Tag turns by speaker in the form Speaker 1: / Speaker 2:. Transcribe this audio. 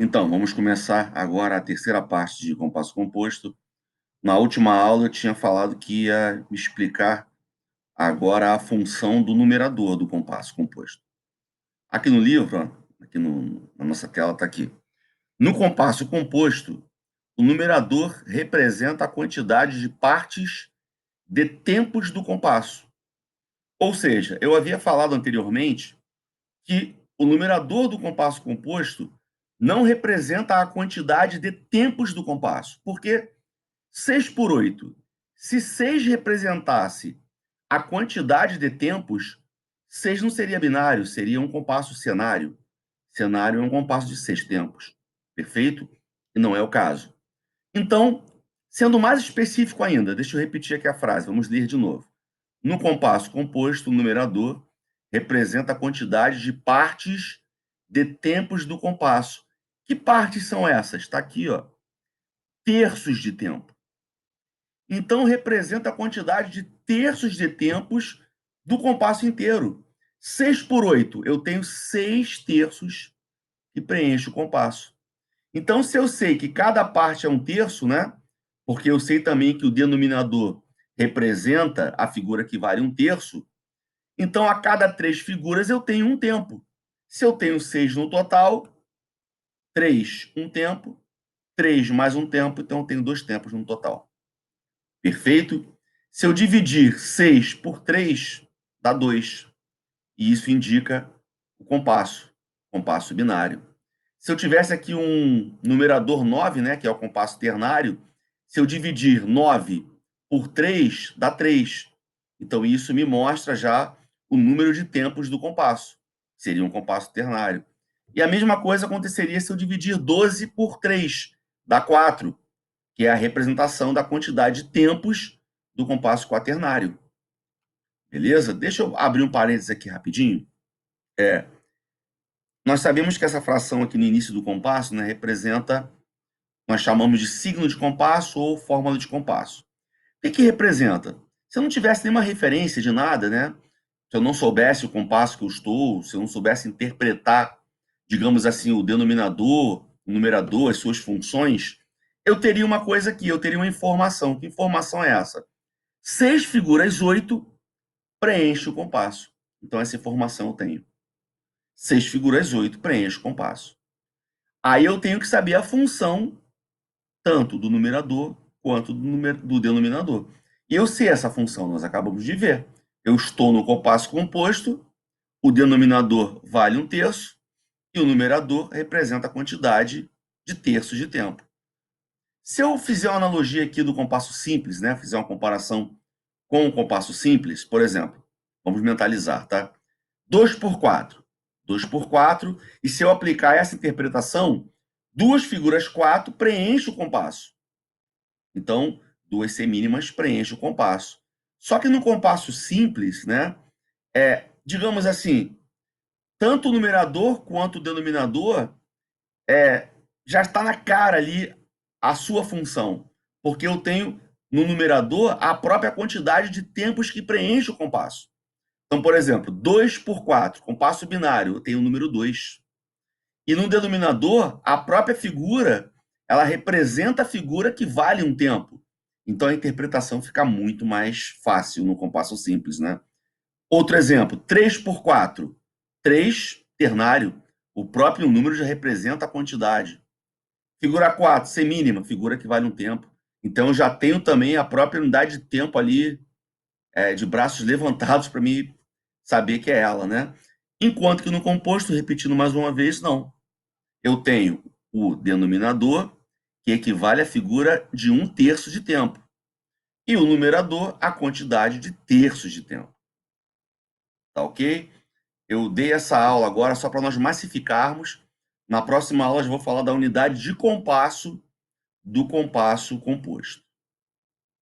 Speaker 1: Então, vamos começar agora a terceira parte de compasso composto. Na última aula eu tinha falado que ia me explicar agora a função do numerador do compasso composto. Aqui no livro, ó, aqui na nossa tela está aqui. No compasso composto, o numerador representa a quantidade de partes de tempos do compasso. Ou seja, eu havia falado anteriormente que o numerador do compasso composto não representa a quantidade de tempos do compasso, porque 6 por 8, se 6 representasse a quantidade de tempos, 6 não seria binário, seria um compasso senário. Senário é um compasso de 6 tempos, perfeito? E não é o caso. Então, sendo mais específico ainda, deixa eu repetir aqui a frase, vamos ler de novo. No compasso composto, o numerador representa a quantidade de partes de tempos do compasso. Que partes são essas? Está aqui, ó. Terços de tempo. Então, representa a quantidade de terços de tempos do compasso inteiro. 6 por 8, eu tenho 6 terços que preenche o compasso. Então, se eu sei que cada parte é um terço, né? Porque eu sei também que o denominador representa a figura que vale um terço, então a cada 3 figuras eu tenho um tempo. Se eu tenho 6 no total, 3, um tempo, 3 mais um tempo, então eu tenho 2 tempos no total. Perfeito? Se eu dividir 6 por 3, dá 2. E isso indica o compasso binário. Se eu tivesse aqui um numerador 9, né, que é o compasso ternário, se eu dividir 9 por 3, dá 3. Então, isso me mostra já o número de tempos do compasso. Seria um compasso ternário. E a mesma coisa aconteceria se eu dividir 12 por 3, dá 4, que é a representação da quantidade de tempos do compasso quaternário. Beleza? Deixa eu abrir um parênteses aqui rapidinho. Nós sabemos que essa fração aqui no início do compasso, né, representa, nós chamamos de signo de compasso ou fórmula de compasso. O que representa? Se eu não tivesse nenhuma referência de nada, né, se eu não soubesse o compasso que eu estou, se eu não soubesse interpretar, digamos assim, o denominador, o numerador, as suas funções, eu teria uma coisa aqui, eu teria uma informação. Que informação é essa? 6 figuras 8 preenche o compasso. Então, essa informação eu tenho. 6 figuras 8 preenche o compasso. Aí eu tenho que saber a função tanto do numerador quanto do denominador. E eu sei essa função, nós acabamos de ver. Eu estou no compasso composto, o denominador vale um terço e o numerador representa a quantidade de terços de tempo. Se eu fizer uma analogia aqui do compasso simples, né, fizer uma comparação com o compasso simples, por exemplo, vamos mentalizar, tá? 2 por 4. 2 por 4, e se eu aplicar essa interpretação, 2 figuras 4 preenche o compasso. Então, 2 semínimas preenche o compasso. Só que no compasso simples, né, digamos assim, tanto o numerador quanto o denominador já está na cara ali a sua função, porque eu tenho no numerador a própria quantidade de tempos que preenche o compasso. Então, por exemplo, 2 por 4, compasso binário, eu tenho o número 2. E no denominador, a própria figura, ela representa a figura que vale um tempo. Então, a interpretação fica muito mais fácil no compasso simples, né? Outro exemplo, 3 por 4. 3, ternário. O próprio número já representa a quantidade. Figura 4, semínima, figura que vale um tempo. Então, eu já tenho também a própria unidade de tempo ali, de braços levantados para me saber que é ela, né? Enquanto que no composto, repetindo mais uma vez, não. Eu tenho o denominador, que equivale à figura de um terço de tempo, e o numerador, a quantidade de terços de tempo. Tá ok? Eu dei essa aula agora só para nós massificarmos. Na próxima aula eu vou falar da unidade de compasso do compasso composto.